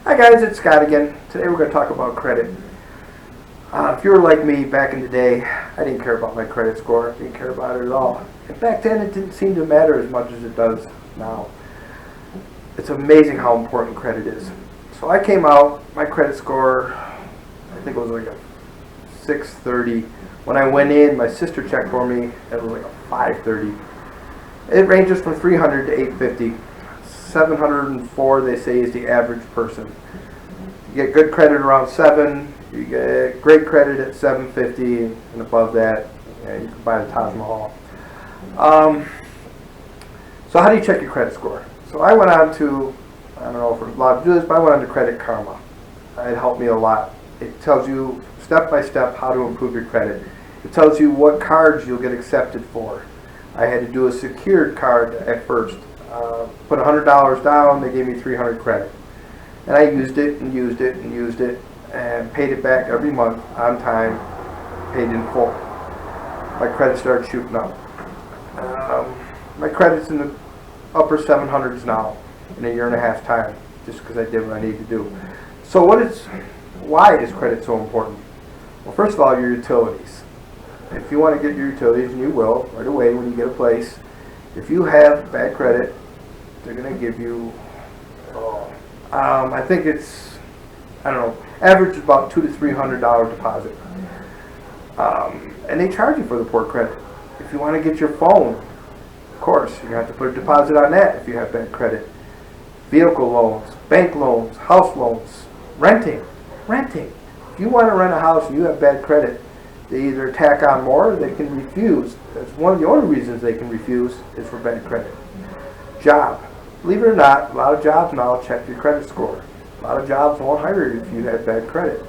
Hi guys, it's Scott again. Today we're going to talk about credit. If you were like me back in the day, I didn't care about my credit score. I didn't care about it at all. And back then it didn't seem to matter as much as it does now. It's amazing how important credit is. So I came out, my credit score, I think it was like a 630. When I went in, my sister checked for me, it was like a 530. It ranges from 300 to 850. 704 they say is the average person. You get good credit around 7, you get great credit at 750, and above that, you can buy the Taj Mahal. So how do you check your credit score? So I went on to, I don't know if we're allowed to do this, but I went on to Credit Karma. It helped me a lot. It tells you step by step how to improve your credit. It tells you what cards you'll get accepted for. I had to do a secured card at first. Put $100 down, they gave me 300 credit. And I used it and used it and used it and paid it back every month on time, paid in full. My credit started shooting up. My credit's in the upper 700s now in a year and a half time, just because I did what I needed to do. So why is credit so important? Well, first of all, your utilities. If you want to get your utilities, and you will right away when you get a place, if you have bad credit, they're going to give you, I think it's, I don't know, average is about $200 to $300 deposit. And they charge you for the poor credit. If you want to get your phone, of course, you have to put a deposit on that if you have bad credit. Vehicle loans, bank loans, house loans, renting. If you want to rent a house and you have bad credit, they either tack on more or they can refuse. That's one of the only reasons they can refuse is for bad credit. Job. Believe it or not, a lot of jobs now check your credit score. A lot of jobs won't hire you if you have bad credit.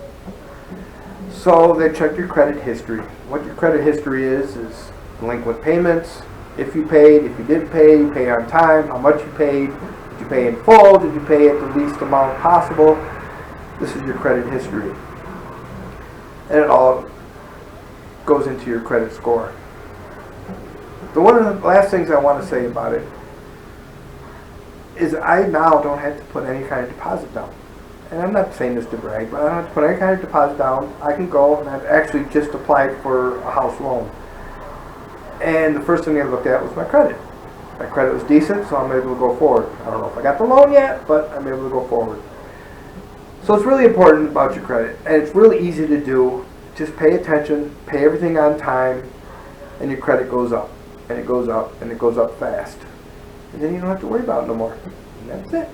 So they check your credit history. What your credit history is delinquent payments. If you paid, if you didn't pay, you pay on time, how much you paid, did you pay in full, did you pay at the least amount possible. This is your credit history. And it all goes into your credit score. One of the last things I want to say about it is I now don't have to put any kind of deposit down. And I'm not saying this to brag, but I don't have to put any kind of deposit down. I can go, and I've actually just applied for a house loan. And the first thing I looked at was my credit. My credit was decent, so I'm able to go forward. I don't know if I got the loan yet, but I'm able to go forward. So it's really important about your credit, and it's really easy to do. Just pay attention, pay everything on time, and your credit goes up, and it goes up, and it goes up fast. And then you don't have to worry about it no more. And that's it.